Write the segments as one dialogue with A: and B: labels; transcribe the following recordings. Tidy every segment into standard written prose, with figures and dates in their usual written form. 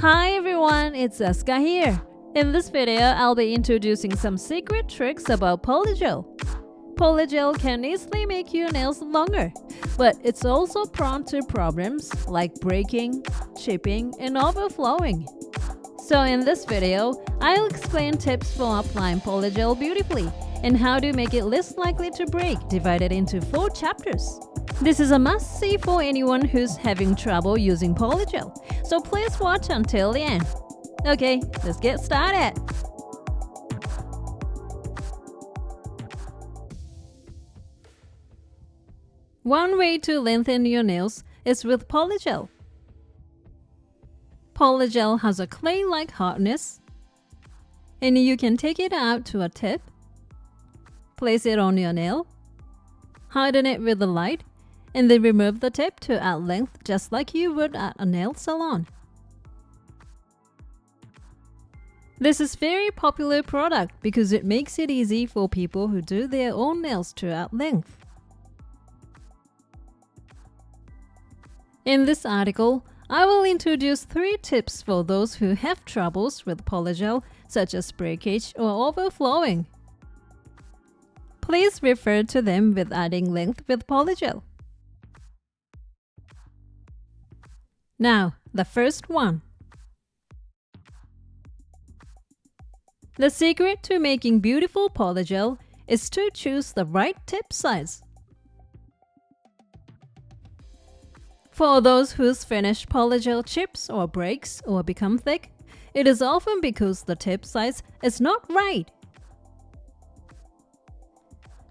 A: Hi everyone, it's ASKA here. In this video, I'll be introducing some secret tricks about PolyGel. PolyGel can easily make your nails longer, but it's also prone to problems like breaking, chipping, and overflowing. So in this video, I'll explain tips for applying PolyGel beautifully and how to make it less likely to break, divided into 4 chapters. This is a must-see for anyone who's having trouble using PolyGel, so please watch until the end. Okay, let's get started. One way to lengthen your nails is with PolyGel. PolyGel has a clay-like hardness, and you can take it out to a tip, place it on your nail, harden it with the light, and then remove the tip to add length just like you would at a nail salon. This is a very popular product because it makes it easy for people who do their own nails to add length. In this article, I will introduce 3 tips for those who have troubles with PolyGel, such as breakage or overflowing. Please refer to them with adding length with PolyGel. Now, the first one. The secret to making beautiful PolyGel is to choose the right tip size. For those whose finished PolyGel chips or breaks or become thick, it is often because the tip size is not right.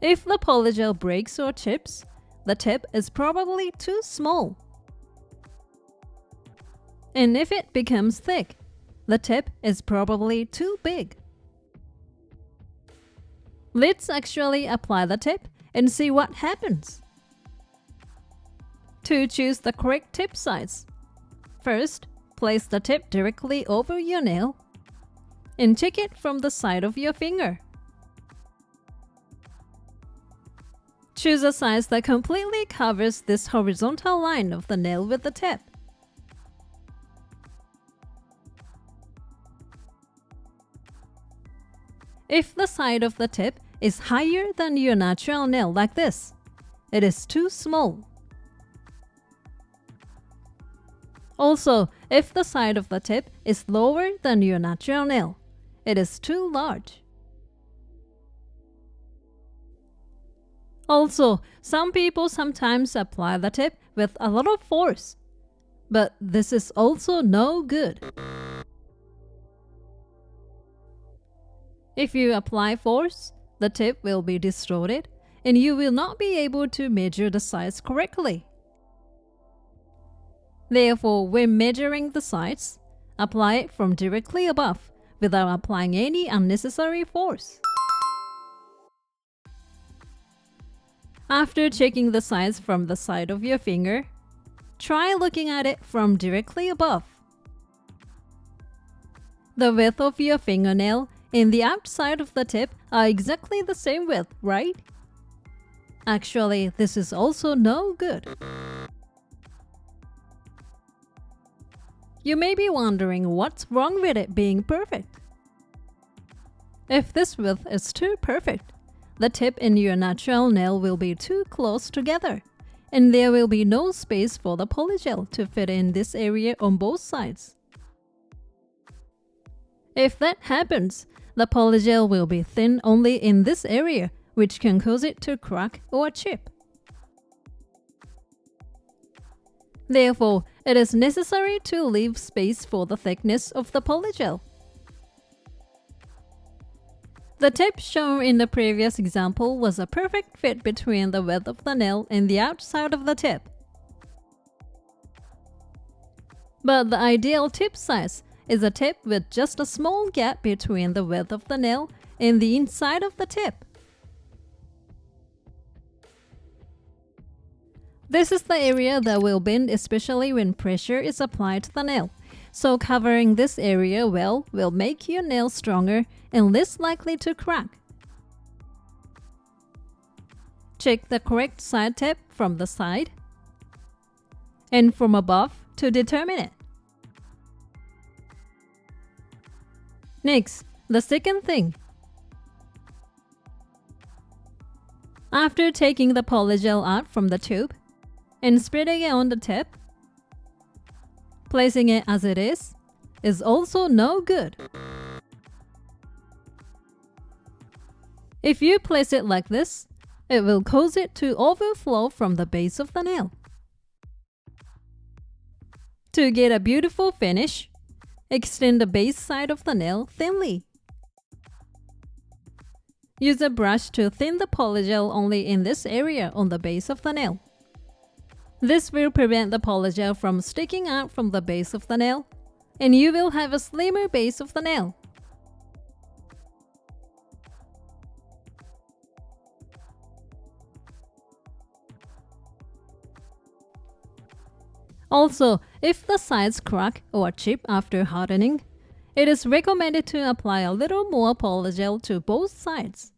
A: If the PolyGel breaks or chips, the tip is probably too small. And if it becomes thick, the tip is probably too big. Let's actually apply the tip and see what happens. To choose the correct tip size, first, place the tip directly over your nail and check it from the side of your finger. Choose a size that completely covers this horizontal line of the nail with the tip. If the side of the tip is higher than your natural nail like this, it is too small. Also, if the side of the tip is lower than your natural nail, it is too large. Also, some people sometimes apply the tip with a lot of force, but this is also no good. If you apply force, the tip will be distorted and you will not be able to measure the size correctly. Therefore, when measuring the size, apply it from directly above without applying any unnecessary force. After checking the size from the side of your finger, try looking at it from directly above. The width of your fingernail and the outside of the tip are exactly the same width, right? Actually, this is also no good. You may be wondering what's wrong with it being perfect. If this width is too perfect, the tip and your natural nail will be too close together, and there will be no space for the PolyGel to fit in this area on both sides. If that happens, the PolyGel will be thin only in this area, which can cause it to crack or chip. Therefore, it is necessary to leave space for the thickness of the PolyGel. The tip shown in the previous example was a perfect fit between the width of the nail and the outside of the tip. But the ideal tip size is a tip with just a small gap between the width of the nail and the inside of the tip. This is the area that will bend, especially when pressure is applied to the nail, so covering this area well will make your nail stronger and less likely to crack. Check the correct side tip from the side and from above to determine it. Next, the second thing. After taking the polygel out from the tube and spreading it on the tip, placing it as it is also no good. If you place it like this, it will cause it to overflow from the base of the nail. To get a beautiful finish, extend the base side of the nail thinly. Use a brush to thin the polygel only in this area on the base of the nail. This will prevent the polygel from sticking out from the base of the nail, and you will have a slimmer base of the nail. Also, if the sides crack or chip after hardening, it is recommended to apply a little more polygel to both sides.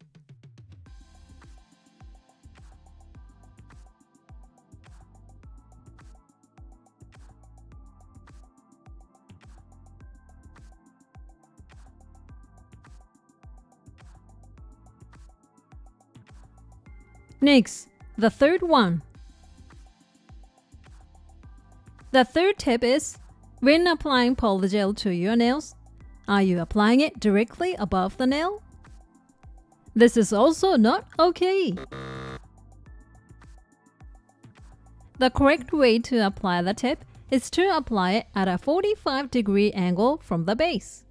A: Next, the third one. The third tip is, when applying polygel to your nails, are you applying it directly above the nail? This is also not okay. The correct way to apply the tip is to apply it at a 45-degree angle from the base.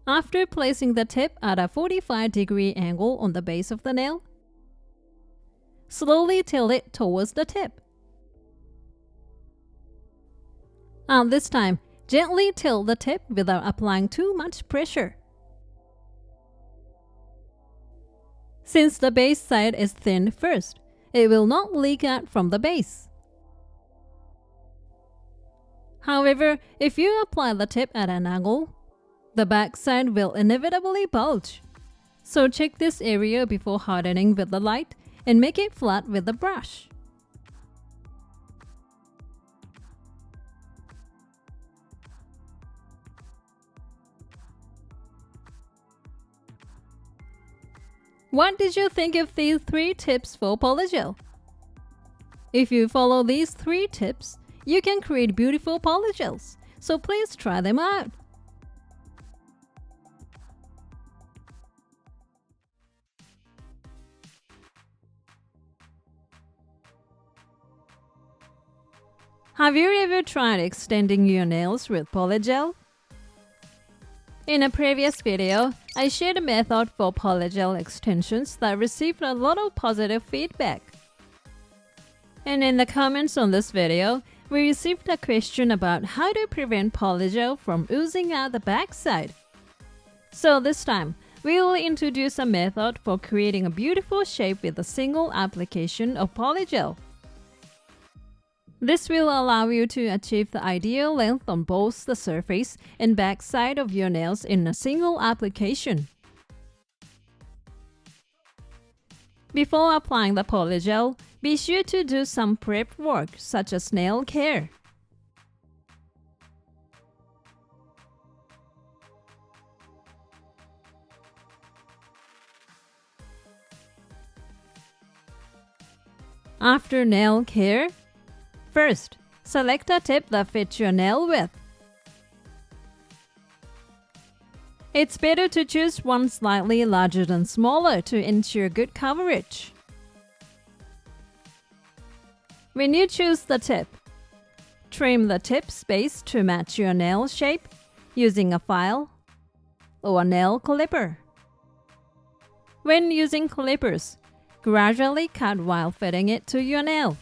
A: After placing the tip at a 45-degree angle on the base of the nail, slowly tilt it towards the tip. And this time, gently tilt the tip without applying too much pressure. Since the base side is thinned first, it will not leak out from the base. However, if you apply the tip at an angle, the back side will inevitably bulge. So check this area before hardening with the light and make it flat with the brush. What did you think of these 3 tips for polygel? If you follow these 3 tips, you can create beautiful polygels, so please try them out. Have you ever tried extending your nails with polygel? In a previous video, I shared a method for polygel extensions that received a lot of positive feedback. And in the comments on this video, we received a question about how to prevent polygel from oozing out the backside. So this time, we will introduce a method for creating a beautiful shape with a single application of polygel. This will allow you to achieve the ideal length on both the surface and back side of your nails in a single application. Before applying the polygel, be sure to do some prep work such as nail care. After nail care, first, select a tip that fits your nail width. It's better to choose one slightly larger than smaller to ensure good coverage. When you choose the tip, trim the tip space to match your nail shape using a file or a nail clipper. When using clippers, gradually cut while fitting it to your nail.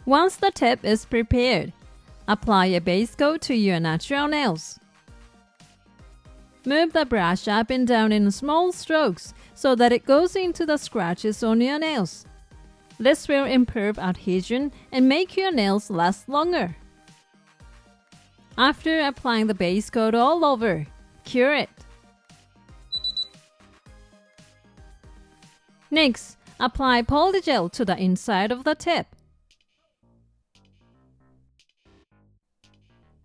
A: Once the tip is prepared, apply a base coat to your natural nails. Move the brush up and down in small strokes so that it goes into the scratches on your nails. This will improve adhesion and make your nails last longer. After applying the base coat all over, cure it. Next, apply polygel to the inside of the tip.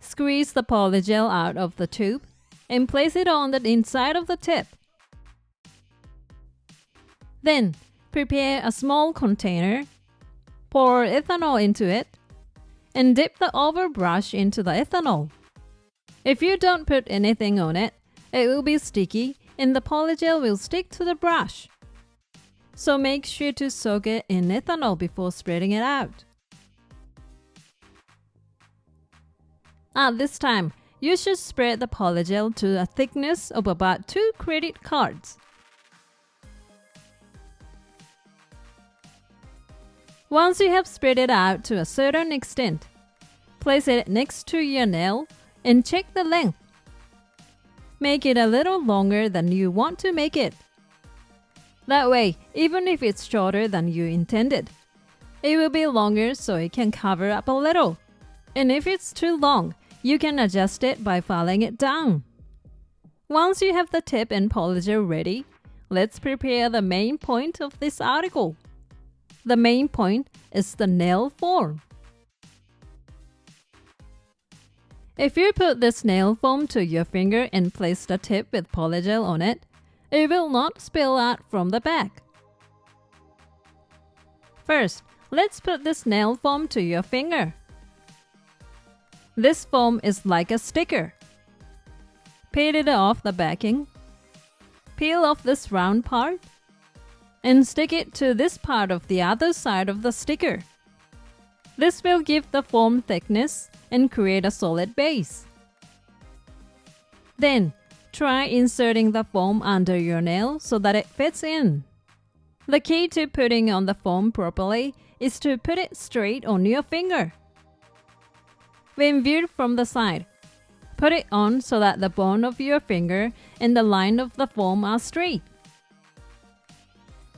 A: Squeeze the polygel out of the tube and place it on the inside of the tip. Then, prepare a small container, pour ethanol into it, and dip the over brush into the ethanol. If you don't put anything on it, it will be sticky and the polygel will stick to the brush. So make sure to soak it in ethanol before spreading it out. At this time, you should spread the polygel to a thickness of about 2 credit cards. Once you have spread it out to a certain extent, place it next to your nail and check the length. Make it a little longer than you want to make it. That way, even if it's shorter than you intended, it will be longer so it can cover up a little. And if it's too long, you can adjust it by filing it down. Once you have the tip and polygel ready, let's prepare the main point of this article. The main point is the nail form. If you put this nail foam to your finger and place the tip with polygel on it, it will not spill out from the back. First, let's put this nail foam to your finger. This foam is like a sticker. Peel it off the backing. Peel off this round part and stick it to this part of the other side of the sticker. This will give the foam thickness and create a solid base. Then, try inserting the foam under your nail so that it fits in. The key to putting on the foam properly is to put it straight on your finger. When viewed from the side, put it on so that the bone of your finger and the line of the foam are straight.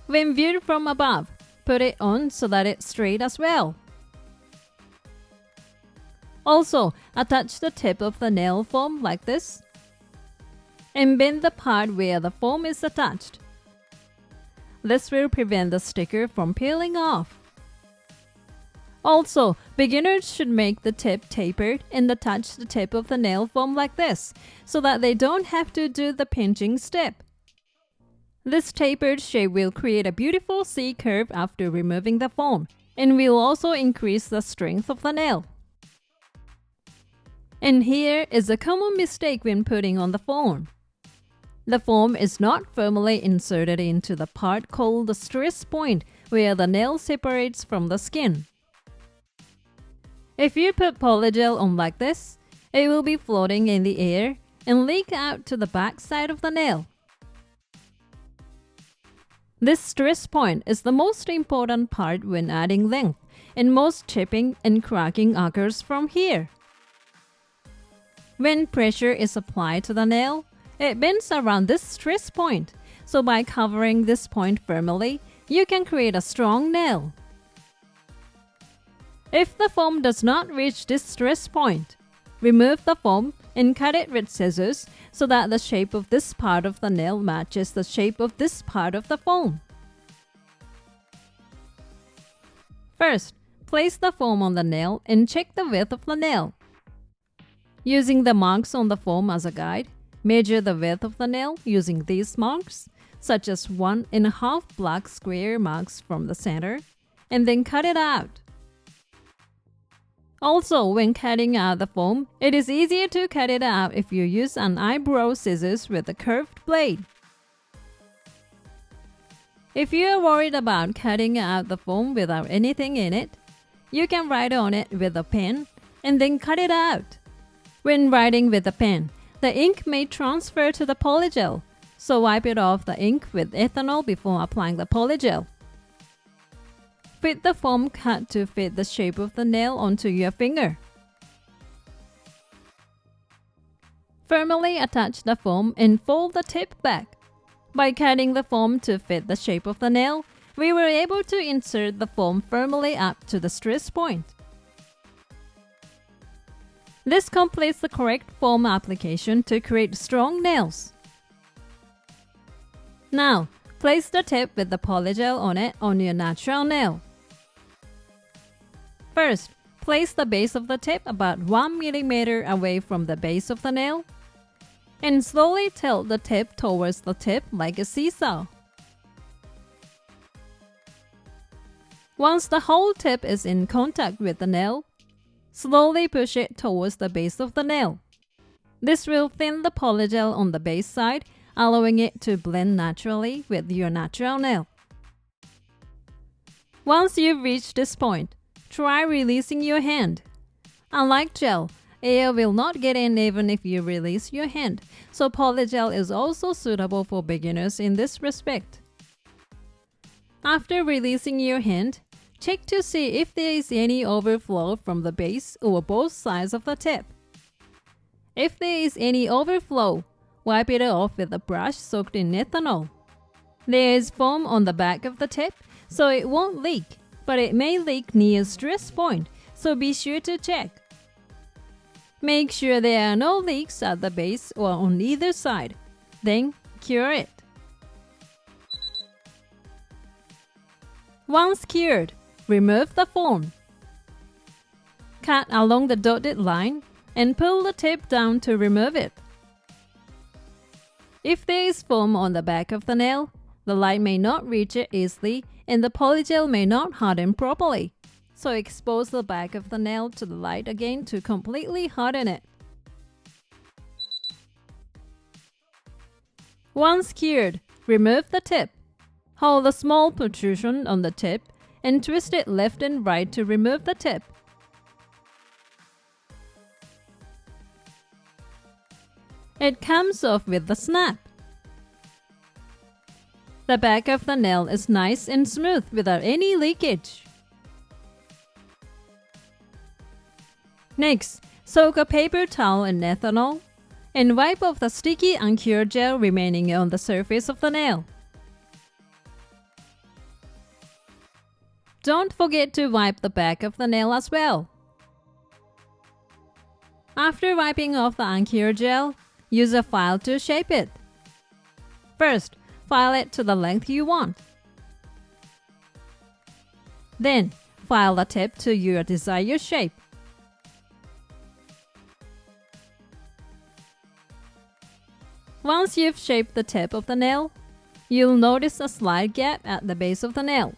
A: When viewed from above, put it on so that it's straight as well. Also, attach the tip of the nail foam like this and bend the part where the foam is attached. This will prevent the sticker from peeling off. Also, beginners should make the tip tapered and attach the tip of the nail foam like this so that they don't have to do the pinching step. This tapered shape will create a beautiful C curve after removing the foam and will also increase the strength of the nail. And here is a common mistake when putting on the foam. The foam is not firmly inserted into the part called the stress point where the nail separates from the skin. If you put polygel on like this, it will be floating in the air and leak out to the back side of the nail. This stress point is the most important part when adding length, and most chipping and cracking occurs from here. When pressure is applied to the nail, it bends around this stress point, so by covering this point firmly, you can create a strong nail. If the foam does not reach this stress point, remove the foam and cut it with scissors so that the shape of this part of the nail matches the shape of this part of the foam. First, place the foam on the nail and check the width of the nail. Using the marks on the foam as a guide, measure the width of the nail using these marks, such as 1.5 black square marks from the center, and then cut it out. Also, when cutting out the foam, it is easier to cut it out if you use an eyebrow scissors with a curved blade. If you are worried about cutting out the foam without anything in it, you can write on it with a pen and then cut it out. When writing with a pen, the ink may transfer to the polygel, so wipe it off the ink with ethanol before applying the polygel. Fit the foam cut to fit the shape of the nail onto your finger. Firmly attach the foam and fold the tip back. By cutting the foam to fit the shape of the nail, we were able to insert the foam firmly up to the stress point. This completes the correct foam application to create strong nails. Now, place the tip with the polygel on it on your natural nail. First, Place the base of the tip about 1 millimeter away from the base of the nail and slowly tilt the tip towards the tip like a seesaw. Once the whole tip is in contact with the nail, slowly push it towards the base of the nail. This will thin the polygel on the base side, allowing it to blend naturally with your natural nail. Once you've reached this point, try releasing your hand. Unlike gel, air will not get in even if you release your hand, so polygel is also suitable for beginners in this respect. After releasing your hand, check to see if there is any overflow from the base or both sides of the tip. If there is any overflow, wipe it off with a brush soaked in ethanol. There is foam on the back of the tip, so it won't leak, but it may leak near stress point, so be sure to check. Make sure there are no leaks at the base or on either side. Then cure it. Once cured, remove the foam. Cut along the dotted line and pull the tip down to remove it. If there is foam on the back of the nail, the light may not reach it easily and the polygel may not harden properly. So expose the back of the nail to the light again to completely harden it. Once cured, remove the tip. Hold a small protrusion on the tip and twist it left and right to remove the tip. It comes off with a snap. The back of the nail is nice and smooth without any leakage. Next, soak a paper towel in ethanol and wipe off the sticky uncured gel remaining on the surface of the nail. Don't forget to wipe the back of the nail as well. After wiping off the uncured gel, use a file to shape it. First, file it to the length you want. Then, file the tip to your desired shape. Once you've shaped the tip of the nail, you'll notice a slight gap at the base of the nail.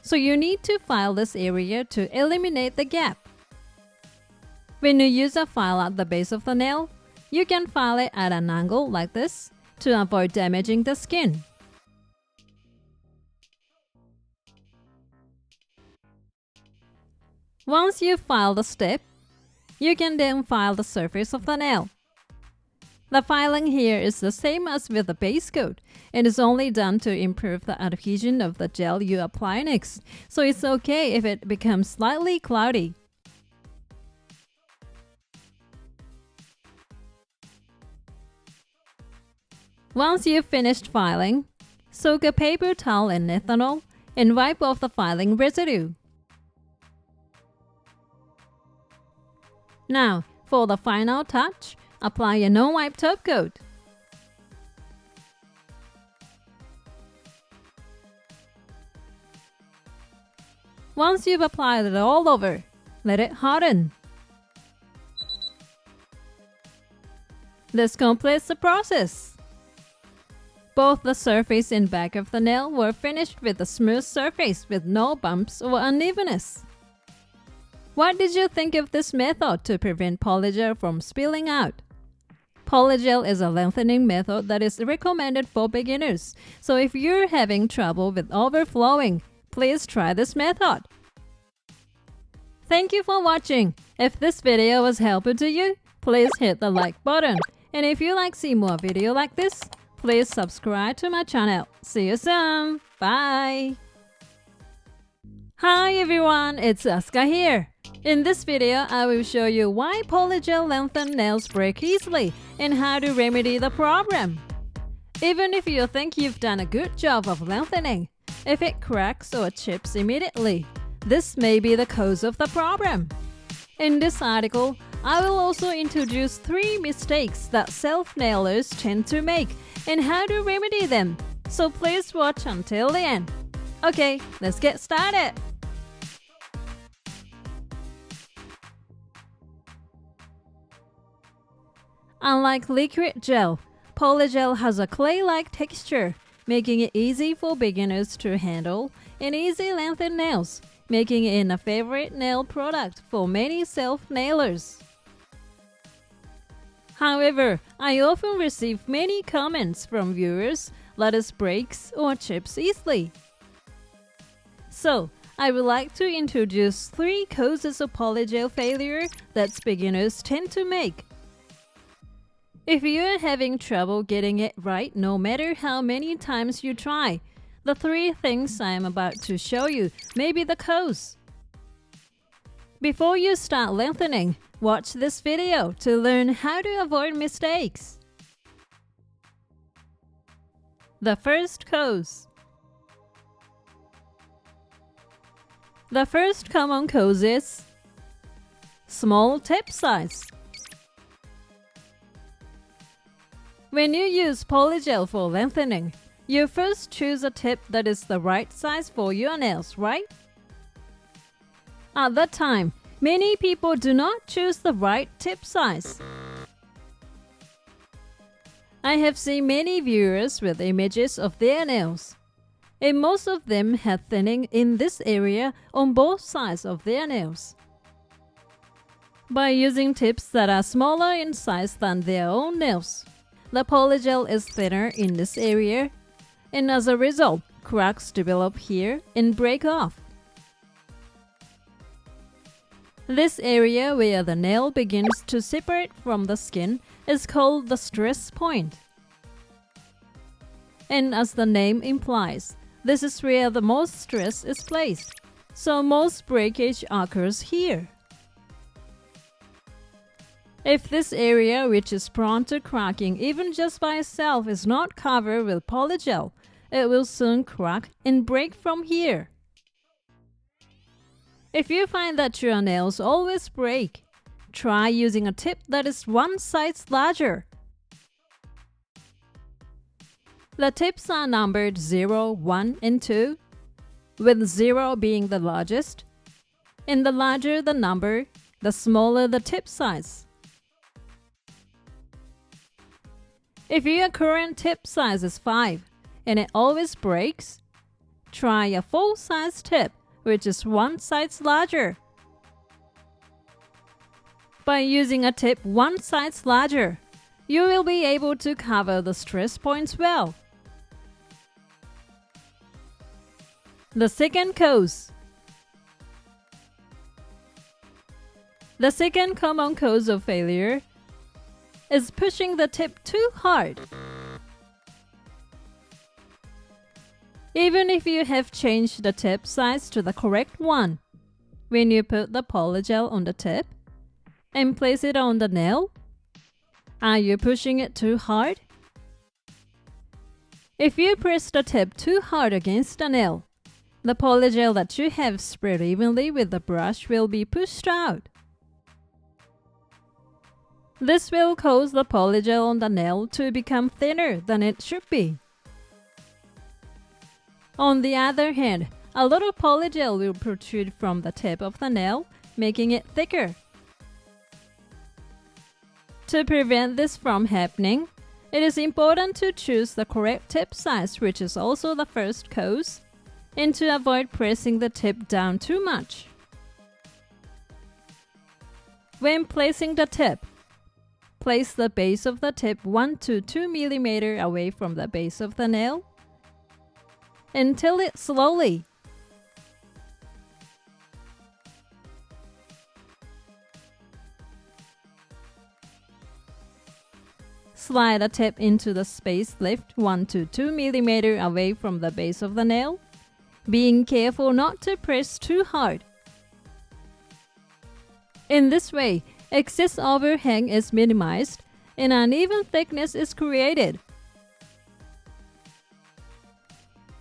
A: So you need to file this area to eliminate the gap. When you use a file at the base of the nail, you can file it at an angle like this to avoid damaging the skin. Once you file the tip, you can then file the surface of the nail. The filing here is the same as with the base coat and is only done to improve the adhesion of the gel you apply next, so it's okay if it becomes slightly cloudy. Once you've finished filing, soak a paper towel in ethanol and wipe off the filing residue. Now, for the final touch, apply a no-wipe top coat. Once you've applied it all over, let it harden. This completes the process. Both the surface and back of the nail were finished with a smooth surface with no bumps or unevenness. What did you think of this method to prevent polygel from spilling out? PolyGel is a lengthening method that is recommended for beginners, so if you're having trouble with overflowing, please try this method. Thank you for watching. If this video was helpful to you, please hit the like button. And if you like to see more videos like this, please subscribe to my channel. See you soon. Bye. Hi everyone, it's ASKA here. In this video, I will show you why polygel lengthened nails break easily and how to remedy the problem. Even if you think you've done a good job of lengthening, if it cracks or chips immediately, this may be the cause of the problem. In this article, I will also introduce 3 mistakes that self-nailers tend to make and how to remedy them. So please watch until the end. Okay, let's get started. Unlike liquid gel, PolyGel has a clay-like texture, making it easy for beginners to handle and easy lengthen nails, making it a favorite nail product for many self-nailers. However, I often receive many comments from viewers that it breaks or chips easily. So, I would like to introduce 3 causes of polygel failure that beginners tend to make. If you are having trouble getting it right no matter how many times you try, the 3 things I am about to show you may be the cause. Before you start lengthening, watch this video to learn how to avoid mistakes. The first cause. The first common cause is small tip size. When you use polygel for lengthening, you first choose a tip that is the right size for your nails, right? At that time, many people do not choose the right tip size. I have seen many viewers with images of their nails, and most of them had thinning in this area on both sides of their nails. By using tips that are smaller in size than their own nails, the polygel is thinner in this area, and as a result, cracks develop here and break off. This area where the nail begins to separate from the skin is called the stress point. And as the name implies, this is where the most stress is placed, so most breakage occurs here. If this area, which is prone to cracking even just by itself, is not covered with polygel, it will soon crack and break from here. If you find that your nails always break, try using a tip that is one size larger. The tips are numbered 0, 1, and 2, with 0 being the largest, and the larger the number, the smaller the tip size. If your current tip size is 5 and it always breaks, try a full-size tip, which is one size larger. By using a tip one size larger, you will be able to cover the stress points well. The second cause. The second common cause of failure is pushing the tip too hard. Even if you have changed the tip size to the correct one, when you put the polygel on the tip and place it on the nail, are you pushing it too hard? If you press the tip too hard against the nail, the polygel that you have spread evenly with the brush will be pushed out. This will cause the polygel on the nail to become thinner than it should be. On the other hand, a little polygel will protrude from the tip of the nail, making it thicker. To prevent this from happening, it is important to choose the correct tip size, which is also the first cause, and to avoid pressing the tip down too much. When placing the tip, place the base of the tip 1 to 2 mm away from the base of the nail and tilt it slowly. Slide the tip into the space left 1 to 2 mm away from the base of the nail, being careful not to press too hard. In this way, excess overhang is minimized and uneven thickness is created.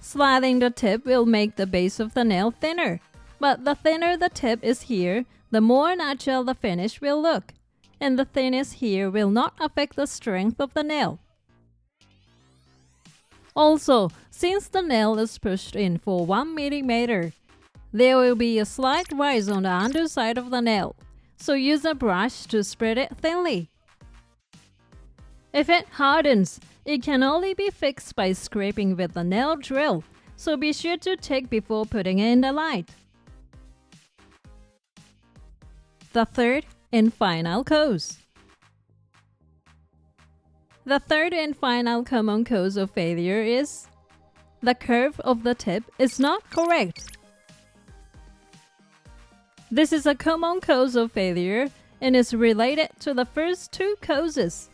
A: Sliding the tip will make the base of the nail thinner, but the thinner the tip is here, the more natural the finish will look, and the thinness here will not affect the strength of the nail. Also, since the nail is pushed in for 1 mm, there will be a slight rise on the underside of the nail, so use a brush to spread it thinly. If it hardens, it can only be fixed by scraping with the nail drill, so be sure to check before putting it in the light. The third and final cause. The third and final common cause of failure is the curve of the tip is not correct. This is a common cause of failure and is related to the first two causes.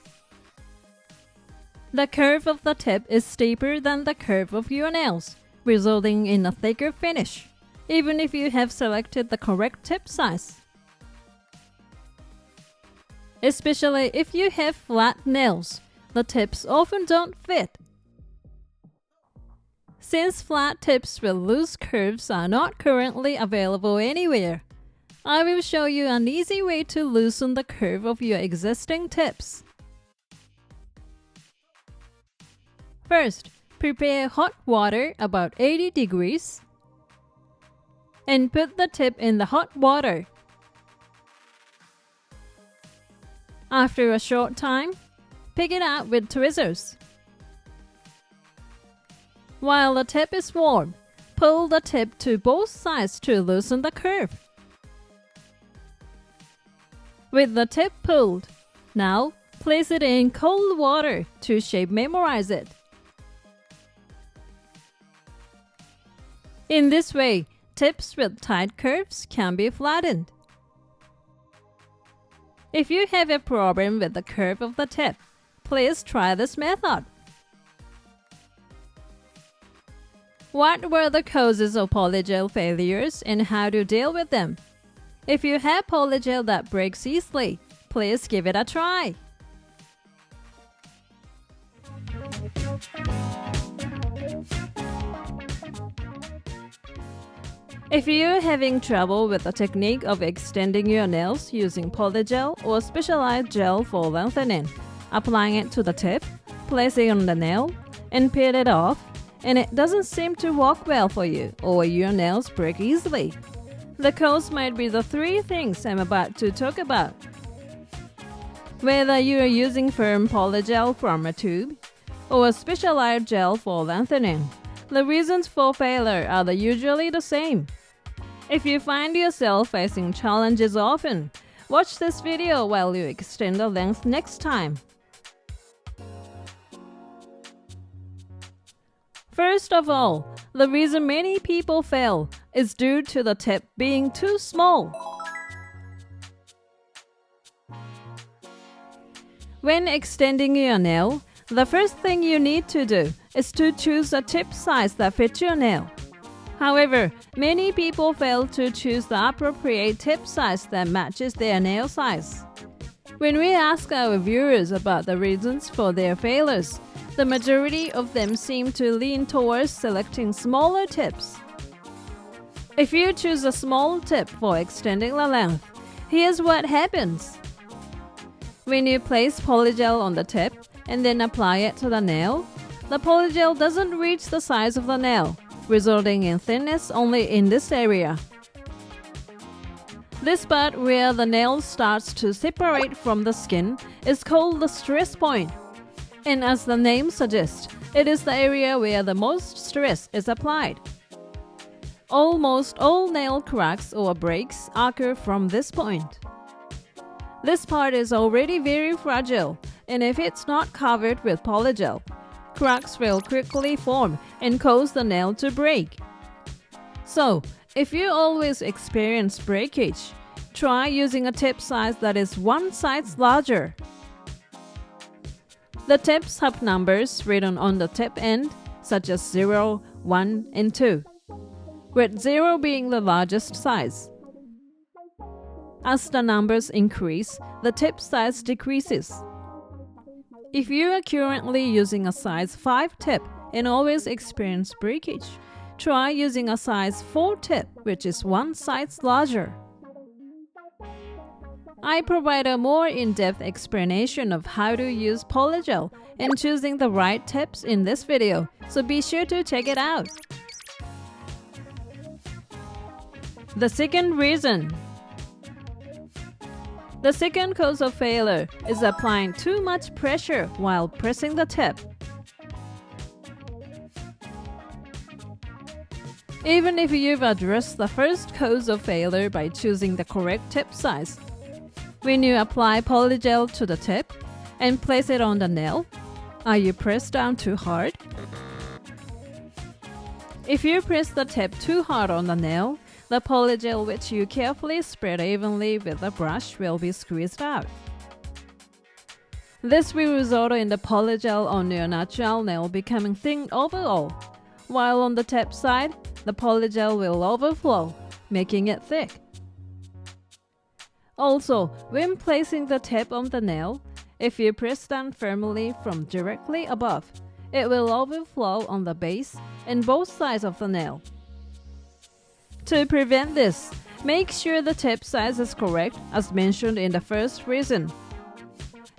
A: The curve of the tip is steeper than the curve of your nails, resulting in a thicker finish, even if you have selected the correct tip size. Especially if you have flat nails, the tips often don't fit. Since flat tips with loose curves are not currently available anywhere, I will show you an easy way to loosen the curve of your existing tips. First, prepare hot water about 80 degrees and put the tip in the hot water. After a short time, pick it out with tweezers. While the tip is warm, pull the tip to both sides to loosen the curve. With the tip pulled, now place it in cold water to shape memorize it. In this way, tips with tight curves can be flattened. If you have a problem with the curve of the tip, please try this method. What were the causes of polygel failures and how to deal with them? If you have polygel that breaks easily, please give it a try. If you're having trouble with the technique of extending your nails using polygel or specialized gel for lengthening, applying it to the tip, placing it on the nail, and peel it off, and it doesn't seem to work well for you or your nails break easily, the cause might be the three things I'm about to talk about. Whether you are using firm polygel from a tube or a specialized gel for lengthening, the reasons for failure are usually the same. If you find yourself facing challenges often, watch this video while you extend the length next time. First of all, the reason many people fail is due to the tip being too small. When extending your nail, the first thing you need to do is to choose a tip size that fits your nail. However, many people fail to choose the appropriate tip size that matches their nail size. When we ask our viewers about the reasons for their failures, the majority of them seem to lean towards selecting smaller tips. If you choose a small tip for extending the length, here's what happens. When you place polygel on the tip and then apply it to the nail, the polygel doesn't reach the size of the nail, resulting in thinness only in this area. This part where the nail starts to separate from the skin is called the stress point. And as the name suggests, it is the area where the most stress is applied. Almost all nail cracks or breaks occur from this point. This part is already very fragile, and if it's not covered with polygel, cracks will quickly form and cause the nail to break. So, if you always experience breakage, try using a tip size that is one size larger. The tips have numbers written on the tip end, such as 0, 1, and 2, with 0 being the largest size. As the numbers increase, the tip size decreases. If you are currently using a size 5 tip and always experience breakage, try using a size 4 tip, which is one size larger. I provide a more in-depth explanation of how to use polygel and choosing the right tips in this video, so be sure to check it out. The second reason. The second cause of failure is applying too much pressure while pressing the tip. Even if you've addressed the first cause of failure by choosing the correct tip size, when you apply polygel to the tip and place it on the nail, are you pressed down too hard? If you press the tip too hard on the nail, the polygel which you carefully spread evenly with the brush will be squeezed out. This will result in the polygel on your natural nail becoming thin overall, while on the tip side, the polygel will overflow, making it thick. Also, when placing the tip on the nail, if you press down firmly from directly above, it will overflow on the base and both sides of the nail. To prevent this, make sure the tip size is correct as mentioned in the first reason,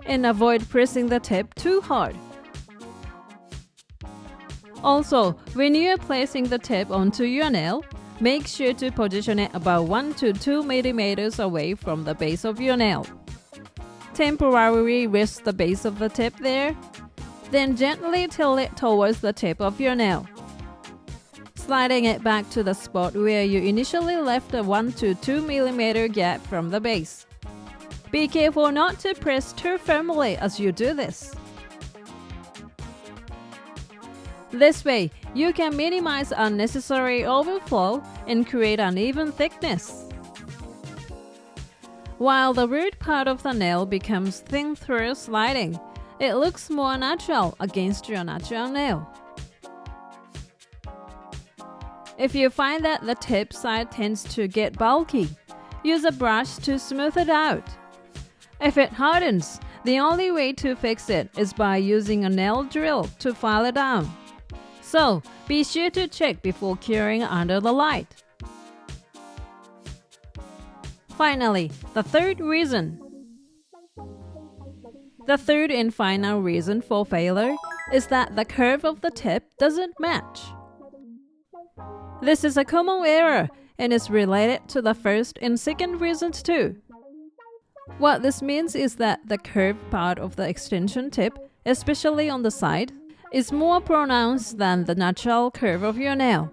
A: and avoid pressing the tip too hard. Also, when you are placing the tip onto your nail, make sure to position it about 1 to 2 millimeters away from the base of your nail. Temporarily rest the base of the tip there, then gently tilt it towards the tip of your nail, sliding it back to the spot where you initially left a 1 to 2 millimeter gap from the base. Be careful not to press too firmly as you do this. This way, you can minimize unnecessary overflow and create uneven thickness. While the root part of the nail becomes thin through sliding, it looks more natural against your natural nail. If you find that the tip side tends to get bulky, use a brush to smooth it out. If it hardens, the only way to fix it is by using a nail drill to file it down. So, be sure to check before curing under the light. Finally, the third reason. The third and final reason for failure is that the curve of the tip doesn't match. This is a common error and is related to the first and second reasons too. What this means is that the curved part of the extension tip, especially on the side, is more pronounced than the natural curve of your nail.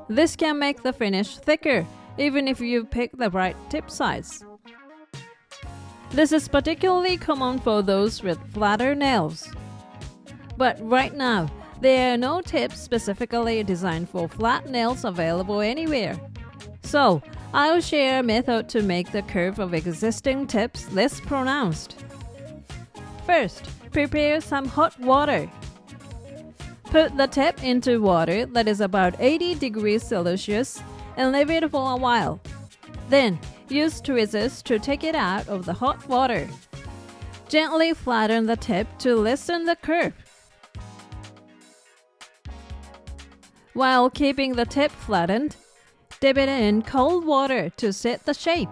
A: This can make the finish thicker even if you pick the right tip size. This is particularly common for those with flatter nails. But right now, there are no tips specifically designed for flat nails available anywhere. So, I'll share a method to make the curve of existing tips less pronounced. First, prepare some hot water. Put the tip into water that is about 80 degrees Celsius and leave it for a while. Then, use tweezers to take it out of the hot water. Gently flatten the tip to lessen the curve, while keeping the tip flattened. Dip it in cold water to set the shape.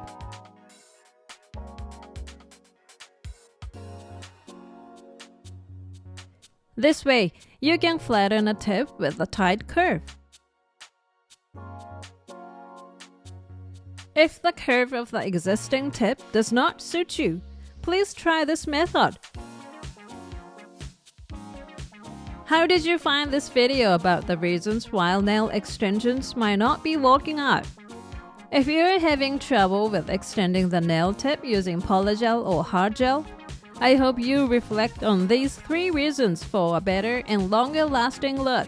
A: This way, you can flatten a tip with a tight curve. If the curve of the existing tip does not suit you, please try this method. How did you find this video about the reasons why nail extensions might not be working out? If you are having trouble with extending the nail tip using polygel or hard gel, I hope you reflect on these 3 reasons for a better and longer lasting look.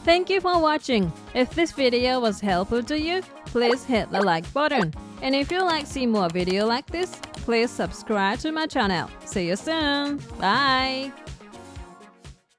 A: Thank you for watching. If this video was helpful to you, please hit the like button. And if you'd like to see more videos like this, please subscribe to my channel. See you soon. Bye.